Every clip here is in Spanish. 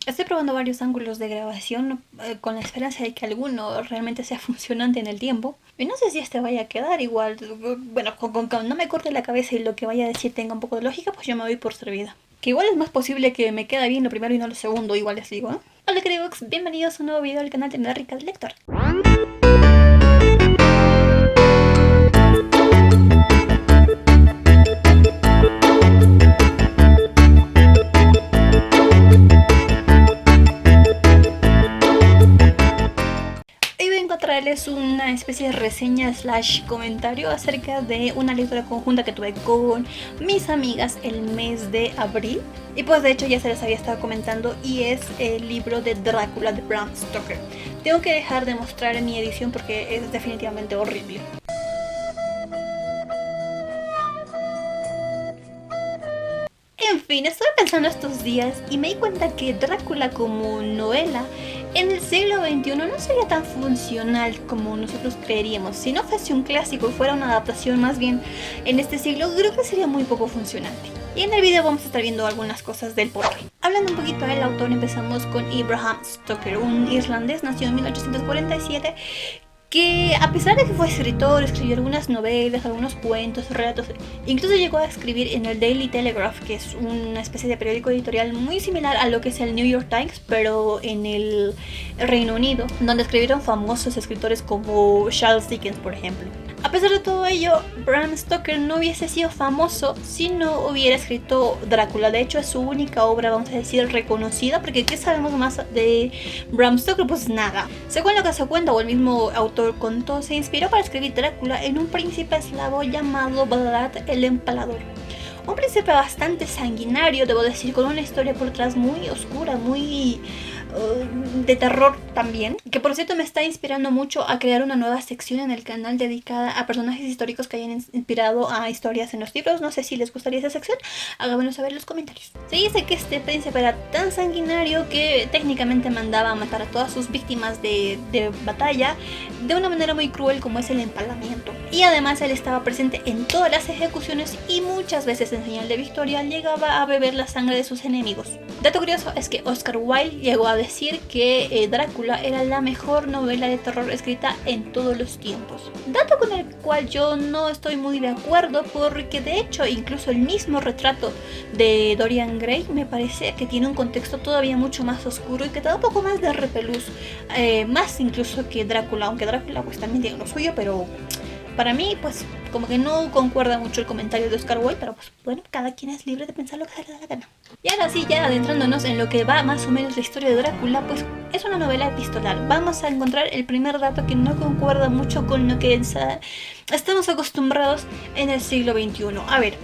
Estoy probando varios ángulos de grabación con la esperanza de que alguno realmente sea funcionante en el tiempo. Y no sé si este vaya a quedar igual. Bueno, con no me corte la cabeza y lo que vaya a decir tenga un poco de lógica, pues yo me voy por servida. Que igual es más posible que me quede bien lo primero y no lo segundo, igual les digo, ¿eh? Hola queridos, bienvenidos a un nuevo video del canal de Rica del Lector. Traerles una especie de reseña slash comentario acerca de una lectura conjunta que tuve con mis amigas el mes de abril. Y pues de hecho ya se les había estado comentando, y es el libro de Drácula de Bram Stoker. Tengo que dejar de mostrar mi edición porque es definitivamente horrible. En fin, estuve pensando estos días y me di cuenta que Drácula como novela en el siglo XXI no sería tan funcional como nosotros creeríamos. Si no fuese un clásico y fuera una adaptación más bien en este siglo, creo que sería muy poco funcionante. Y en el video vamos a estar viendo algunas cosas del porqué. Hablando un poquito del autor, empezamos con Bram Stoker, un irlandés nacido en 1847, que a pesar de que fue escritor, escribió algunas novelas, algunos cuentos, relatos, incluso llegó a escribir en el Daily Telegraph, que es una especie de periódico editorial muy similar a lo que es el New York Times, pero en el Reino Unido, donde escribieron famosos escritores como Charles Dickens, por ejemplo. A pesar de todo ello, Bram Stoker no hubiese sido famoso si no hubiera escrito Drácula. De hecho, es su única obra, vamos a decir, reconocida, porque ¿qué sabemos más de Bram Stoker? Pues nada. Según lo que se cuenta, o el mismo autor contó, se inspiró para escribir Drácula en un príncipe eslavo llamado Vlad el Empalador. Un príncipe bastante sanguinario, debo decir, con una historia por detrás muy oscura, muy de terror también, que por cierto me está inspirando mucho a crear una nueva sección en el canal dedicada a personajes históricos que hayan inspirado a historias en los libros. No sé si les gustaría esa sección, háganmelo saber en los comentarios. Se dice que este príncipe era tan sanguinario que técnicamente mandaba a matar a todas sus víctimas de batalla de una manera muy cruel, como es el empalamiento. Y además él estaba presente en todas las ejecuciones y muchas veces en señal de victoria llegaba a beber la sangre de sus enemigos. Dato curioso es que Oscar Wilde llegó a decir que Drácula era la mejor novela de terror escrita en todos los tiempos. Dato con el cual yo no estoy muy de acuerdo, porque de hecho incluso el mismo retrato de Dorian Gray me parece que tiene un contexto todavía mucho más oscuro y que da un poco más de repelús, más incluso que Drácula, aunque Drácula pues también tiene lo suyo, pero para mí pues como que no concuerda mucho el comentario de Oscar Wilde, pero pues bueno, cada quien es libre de pensar lo que se le da la gana. Y ahora sí, ya adentrándonos en lo que va más o menos la historia de Drácula, pues es una novela epistolar. Vamos a encontrar el primer dato que no concuerda mucho con lo que estamos acostumbrados en el siglo XXI. A ver,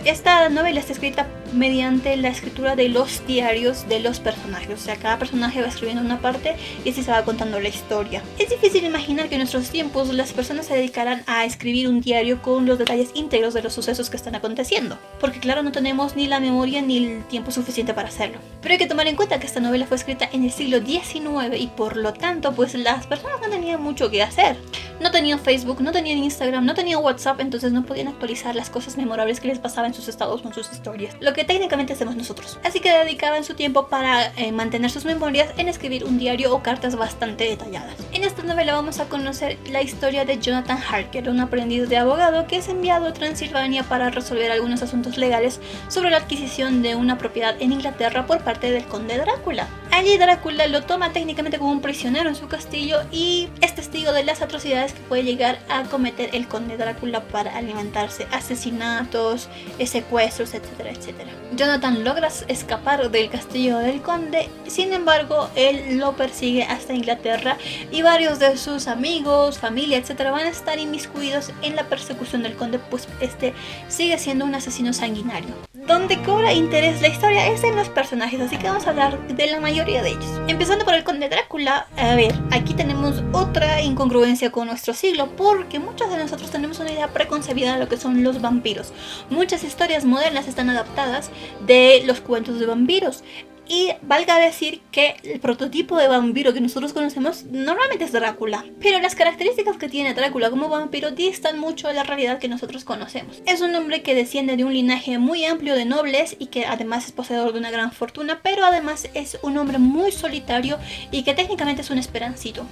esta novela está escrita mediante la escritura de los diarios de los personajes. O sea, cada personaje va escribiendo una parte y así se va contando la historia. Es difícil imaginar que en nuestros tiempos las personas se dedicaran a escribir un diario con los detalles íntegros de los sucesos que están aconteciendo, porque claro, no tenemos ni la memoria ni el tiempo suficiente para hacerlo. Pero hay que tomar en cuenta que esta novela fue escrita en el siglo XIX y por lo tanto pues las personas no tenían mucho que hacer. No tenían Facebook, no tenían Instagram, no tenían WhatsApp, entonces no podían actualizar las cosas memorables que les pasaban en sus estados con sus historias, lo que técnicamente hacemos nosotros. Así que dedicaban su tiempo para mantener sus memorias en escribir un diario o cartas bastante detalladas. En esta novela vamos a conocer la historia de Jonathan Harker, un aprendiz de abogado que es enviado a Transilvania para resolver algunos asuntos legales sobre la adquisición de una propiedad en Inglaterra por parte del conde Drácula. Allí Drácula lo toma técnicamente como un prisionero en su castillo y es testigo de las atrocidades que puede llegar a cometer el conde Drácula para alimentarse: asesinatos, secuestros, etcétera, etcétera. Jonathan logra escapar del castillo del conde, sin embargo él lo persigue hasta Inglaterra y varios de sus amigos, familia, etcétera van a estar inmiscuidos en la persecución del conde, pues este sigue siendo un asesino sanguinario. Donde cobra interés la historia es en los personajes, así que vamos a hablar de la mayoría de ellos. Empezando por el conde Drácula. A ver, aquí tenemos otra incongruencia con nuestro siglo, porque muchos de nosotros tenemos una idea preconcebida de lo que son los vampiros. Muchas historias modernas están adaptadas de los cuentos de vampiros. Y valga decir que el prototipo de vampiro que nosotros conocemos normalmente es Drácula, pero las características que tiene Drácula como vampiro distan mucho de la realidad que nosotros conocemos. Es un hombre que desciende de un linaje muy amplio de nobles y que además es poseedor de una gran fortuna, pero además es un hombre muy solitario y que técnicamente es un esperancito.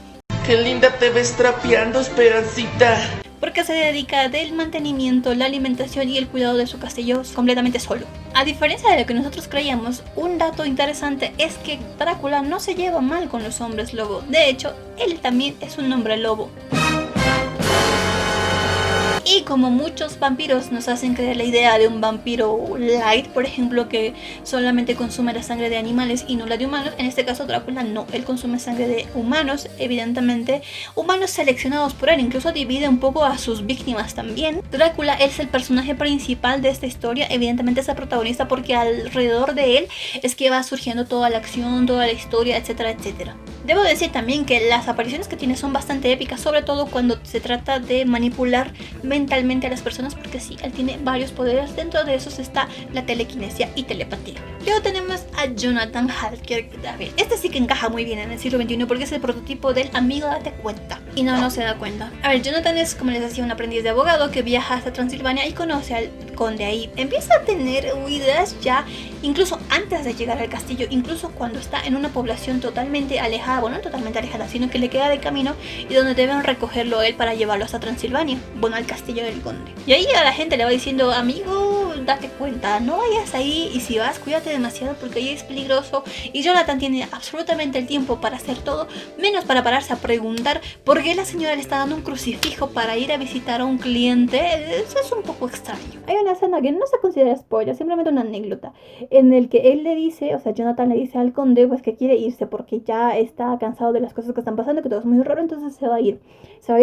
¡Qué linda te ves trapeando, Esperancita! Porque se dedica del mantenimiento, la alimentación y el cuidado de su castillo completamente solo. A diferencia de lo que nosotros creíamos, un dato interesante es que Drácula no se lleva mal con los hombres lobo. De hecho, él también es un hombre lobo. Y como muchos vampiros nos hacen creer la idea de un vampiro light, por ejemplo, que solamente consume la sangre de animales y no la de humanos, en este caso Drácula no, él consume sangre de humanos, evidentemente, humanos seleccionados por él, incluso divide un poco a sus víctimas también. Drácula es el personaje principal de esta historia, evidentemente es el protagonista porque alrededor de él es que va surgiendo toda la acción, toda la historia, etcétera, etcétera. Debo decir también que las apariciones que tiene son bastante épicas, sobre todo cuando se trata de manipular mentalmente a las personas, porque sí, él tiene varios poderes. Dentro de esos está la telequinesia y telepatía. Luego tenemos a Jonathan Harker. A ver, este sí que encaja muy bien en el siglo XXI porque es el prototipo del amigo date cuenta. Y no se da cuenta. A ver, Jonathan es, como les decía, un aprendiz de abogado que viaja hasta Transilvania y conoce al conde ahí. Empieza a tener ideas ya incluso antes de llegar al castillo, incluso cuando está en una población totalmente alejada, bueno, no totalmente alejada, sino que le queda de camino y donde deben recogerlo él para llevarlo hasta Transilvania, bueno, al castillo del conde. Y ahí a la gente le va diciendo, amigo, date cuenta, no vayas ahí y si vas, cuídate demasiado porque ahí es peligroso. Y Jonathan tiene absolutamente el tiempo para hacer todo, menos para pararse a preguntar por qué la señora le está dando un crucifijo para ir a visitar a un cliente. Eso es un poco extraño. Hay una escena que no se considera spoiler, simplemente una anécdota, en el que él le dice, o sea, Jonathan le dice al conde pues que quiere irse porque ya está cansado de las cosas que están pasando, que todo es muy raro, entonces se va a ir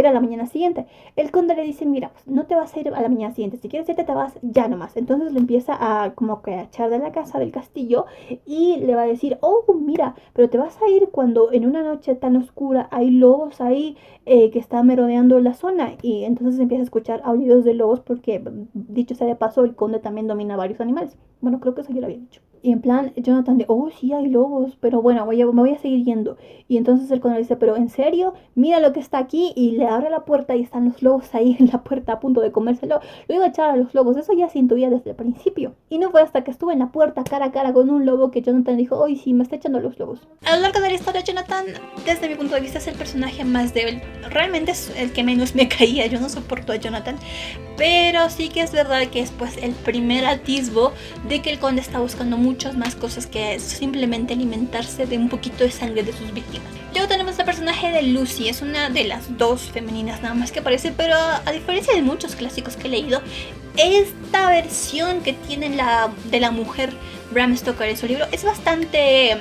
a la mañana siguiente. El conde le dice, mira, pues no te vas a ir a la mañana siguiente, si quieres irte te vas ya nomás. Entonces le empieza a como que a echar de la casa del castillo y le va a decir, oh mira, pero te vas a ir cuando en una noche tan oscura hay lobos ahí que están merodeando la zona. Y entonces empieza a escuchar aullidos de lobos porque, dicho sea de paso, el conde también domina varios animales. Bueno, creo que eso ya lo había dicho. Y en plan, Jonathan de, oh sí hay lobos, pero bueno, me voy a seguir yendo. Y entonces el conde dice, pero en serio, mira lo que está aquí. Y le abre la puerta y están los lobos ahí en la puerta a punto de comérselo. Lo iba a echar a los lobos, eso ya se intuía desde el principio. Y no fue hasta que estuve en la puerta cara a cara con un lobo que Jonathan dijo, oh sí, me está echando a los lobos. A lo largo de la historia, Jonathan, desde mi punto de vista, es el personaje más débil. Realmente es el que menos me caía, yo no soporto a Jonathan. Pero sí que es verdad que es pues el primer atisbo de que el conde está buscando muchas más cosas que simplemente alimentarse de un poquito de sangre de sus víctimas. Luego tenemos el personaje de Lucy, es una de las dos femeninas nada más que aparece, pero a diferencia de muchos clásicos que he leído, esta versión que tiene de la mujer Bram Stoker en su libro es bastante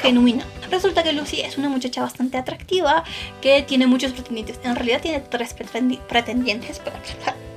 genuina. Resulta que Lucy es una muchacha bastante atractiva que tiene muchos pretendientes. En realidad tiene 3 pretendientes,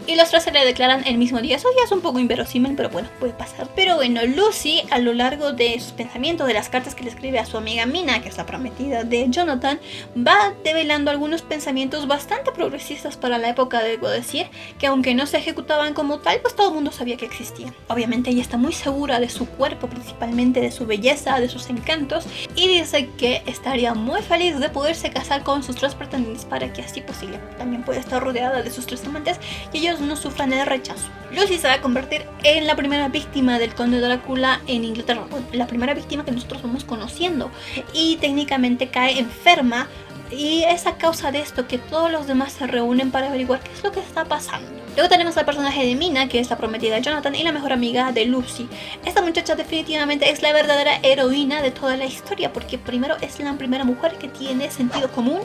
y los 3 se le declaran el mismo día. Eso ya es un poco inverosímil, pero bueno, puede pasar. Pero bueno, Lucy, a lo largo de sus pensamientos, de las cartas que le escribe a su amiga Mina, que es la prometida de Jonathan, va develando algunos pensamientos bastante progresistas para la época, debo decir, que aunque no se ejecutaban como tal, pues todo el mundo sabía que existían. Obviamente ella está muy segura de su cuerpo, principalmente de su belleza, de sus encantos, y dice que estaría muy feliz de poderse casar con sus 3 pretendientes para que así pues ella también pueda estar rodeada de sus 3 amantes y ellos no sufran el rechazo. Lucy se va a convertir en la primera víctima del conde Drácula en Inglaterra, la primera víctima que nosotros vamos conociendo, y técnicamente cae enferma, y es a causa de esto que todos los demás se reúnen para averiguar qué es lo que está pasando. Luego tenemos al personaje de Mina, que es la prometida de Jonathan y la mejor amiga de Lucy. Esta muchacha definitivamente es la verdadera heroína de toda la historia, porque primero es la primera mujer que tiene sentido común,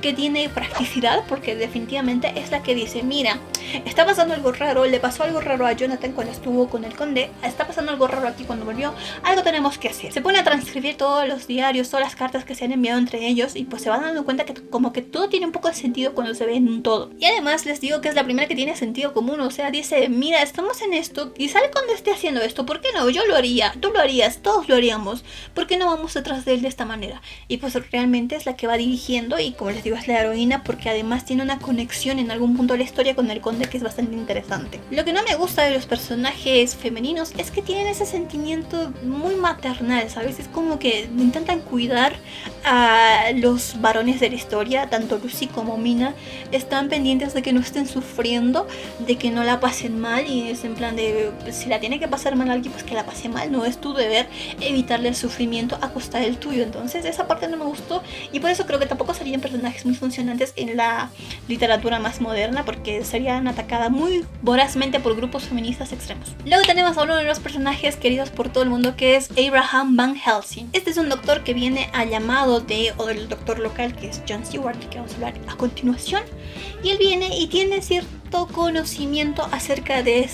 que tiene practicidad, porque definitivamente es la que dice, mira, está pasando algo raro, le pasó algo raro a Jonathan cuando estuvo con el conde, está pasando algo raro aquí cuando volvió, algo tenemos que hacer. Se pone a transcribir todos los diarios, todas las cartas que se han enviado entre ellos, y pues se van dando cuenta que como que todo tiene un poco de sentido cuando se ve en un todo. Y además les digo que es la primera que tiene sentido sentido común, o sea, dice, mira, estamos en esto, y sale cuando esté haciendo esto, ¿por qué no? Yo lo haría, tú lo harías, todos lo haríamos, ¿por qué no vamos detrás de él de esta manera? Y pues realmente es la que va dirigiendo y como les digo es la heroína porque además tiene una conexión en algún punto de la historia con el conde que es bastante interesante. Lo que no me gusta de los personajes femeninos es que tienen ese sentimiento muy maternal, ¿sabes? Es como que intentan cuidar a los varones de la historia, tanto Lucy como Mina, están pendientes de que no estén sufriendo, de que no la pasen mal y es en plan de si la tiene que pasar mal alguien pues que la pase mal, no es tu deber evitarle el sufrimiento a costa del tuyo. Entonces esa parte no me gustó y por eso creo que tampoco serían personajes muy funcionantes en la literatura más moderna porque serían atacadas muy vorazmente por grupos feministas extremos. Luego tenemos a uno de los personajes queridos por todo el mundo que es Abraham Van Helsing. Este es un doctor que viene al llamado del doctor local que es John Stewart, que vamos a hablar a continuación, y él viene y tiene cierto conocimiento acerca de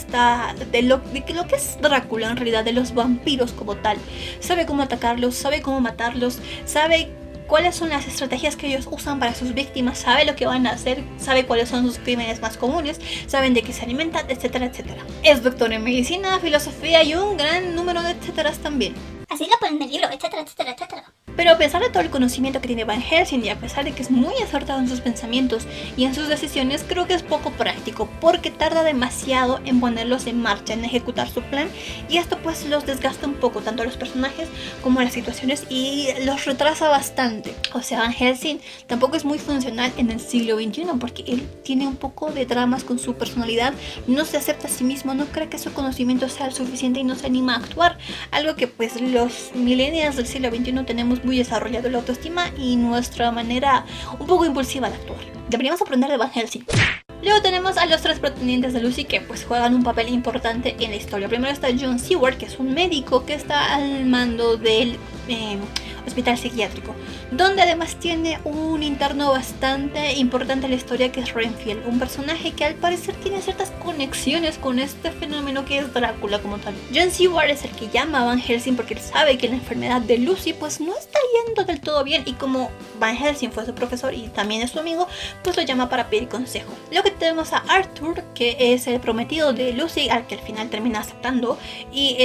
lo que es Drácula en realidad, de los vampiros como tal. Sabe cómo atacarlos, sabe cómo matarlos, sabe cuáles son las estrategias que ellos usan para sus víctimas, sabe lo que van a hacer, sabe cuáles son sus crímenes más comunes, saben de qué se alimentan, etcétera, etcétera. Es doctor en medicina, filosofía y un gran número de etcéteras también. Así lo ponen en el libro, etcétera, etcétera, etcétera. Pero a pesar de todo el conocimiento que tiene Van Helsing y a pesar de que es muy acertado en sus pensamientos y en sus decisiones, creo que es poco práctico porque tarda demasiado en ponerlos en marcha, en ejecutar su plan y esto pues los desgasta un poco, tanto a los personajes como a las situaciones y los retrasa bastante. O sea, Van Helsing tampoco es muy funcional en el siglo XXI porque él tiene un poco de dramas con su personalidad, no se acepta a sí mismo, no cree que su conocimiento sea el suficiente y no se anima a actuar, algo que pues los millennials del siglo XXI tenemos muy desarrollado la autoestima y nuestra manera un poco impulsiva de actuar. Deberíamos aprender de Van Helsing. Luego tenemos a los tres pretendientes de Lucy que pues juegan un papel importante en la historia. Primero está John Stewart, que es un médico que está al mando del hospital psiquiátrico, donde además tiene un interno bastante importante en la historia que es Renfield, un personaje que al parecer tiene ciertas conexiones con este fenómeno que es Drácula como tal. John Stewart es el que llama a Van Helsing porque él sabe que la enfermedad de Lucy pues no está yendo del todo bien y como Van Helsing fue su profesor y también es su amigo, pues lo llama para pedir consejo. Luego tenemos a Arthur, que es el prometido de Lucy, al que al final termina aceptando y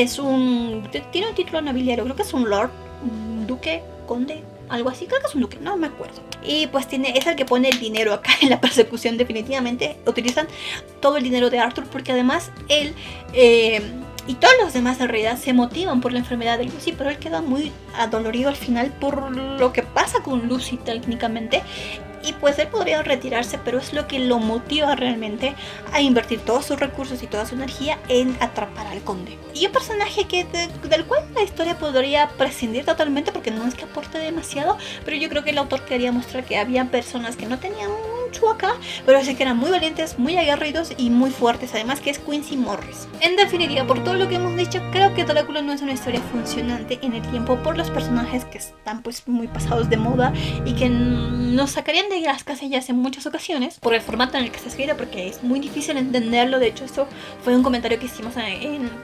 tiene un título nobiliario, creo que es un lord, un duque, conde, algo así, creo que es un duque, no me acuerdo. Y pues es el que pone el dinero acá en la persecución. Definitivamente utilizan todo el dinero de Arthur porque además él y todos los demás en realidad se motivan por la enfermedad de Lucy, pero él queda muy adolorido al final por lo que pasa con Lucy técnicamente. Y pues él podría retirarse, pero es lo que lo motiva realmente a invertir todos sus recursos y toda su energía en atrapar al conde. Y un personaje del cual la historia podría prescindir totalmente porque no es que aporte demasiado, pero yo creo que el autor quería mostrar que había personas que no tenían mucho acá, pero sí que eran muy valientes, muy aguerridos y muy fuertes, además que es Quincy Morris. En definitiva, por todo lo que hemos dicho, creo que Drácula no es una historia funcionante en el tiempo por los personajes que están pues muy pasados de moda y que nos sacarían de las casillas en muchas ocasiones por el formato en el que se escribe porque es muy difícil entenderlo. De hecho, esto fue un comentario que hicimos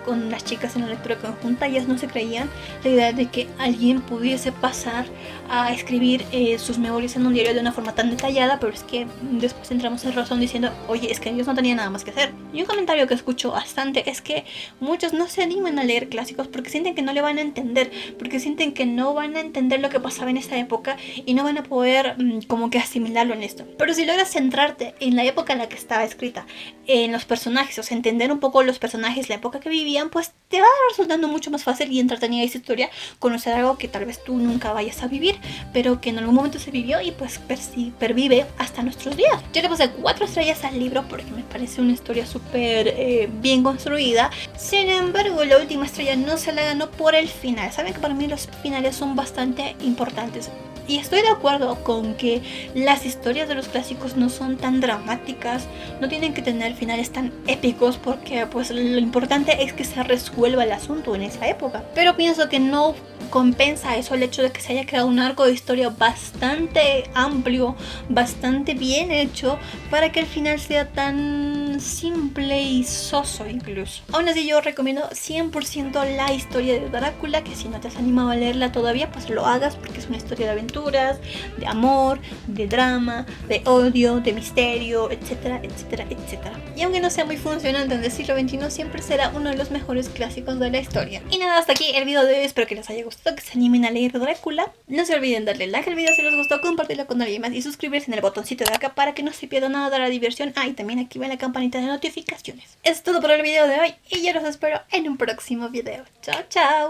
con las chicas en la lectura conjunta. Ellas no se creían la idea de que alguien pudiese pasar a escribir sus memorias en un diario de una forma tan detallada, pero es que después entramos en razón diciendo, oye, es que ellos no tenían nada más que hacer. Y un comentario que escucho bastante es que muchos no se animan a leer clásicos porque sienten que no le van a entender, porque sienten que no van a entender lo que pasaba en esa época y no van a poder como que asimilarlo en esto. Pero si logras centrarte en la época en la que estaba escrita, en los personajes, o sea, entender un poco los personajes, la época que vivían, pues te va resultando mucho más fácil y entretenida esa historia, conocer algo que tal vez tú nunca vayas a vivir, pero que en algún momento se vivió y pues pervive hasta nuestros días. Yo le puse 4 estrellas al libro porque me parece una historia súper bien construida. Sin embargo, la última estrella no se la ganó por el final. Saben que para mí los finales son bastante importantes. Y estoy de acuerdo con que las historias de los clásicos no son tan dramáticas, no tienen que tener finales tan épicos porque pues lo importante es que se resuelva el asunto en esa época. Pero pienso que no compensa eso el hecho de que se haya creado un arco de historia bastante amplio, bastante bien hecho, para que el final sea tan simple y soso incluso. Aún así yo recomiendo 100% la historia de Drácula, que si no te has animado a leerla todavía, pues lo hagas porque es una historia de aventura aventuras, de amor, de drama, de odio, de misterio, etcétera, etcétera, etcétera. Y aunque no sea muy funcionante en el siglo XXI, siempre será uno de los mejores clásicos de la historia. Y nada, hasta aquí el video de hoy. Espero que les haya gustado, que se animen a leer Drácula. No se olviden darle like al video si les gustó, compartirlo con alguien más y suscribirse en el botoncito de acá para que no se pierda nada de la diversión. Ah, y también activen la campanita de notificaciones. Es todo por el video de hoy y yo los espero en un próximo video. Chao, chao.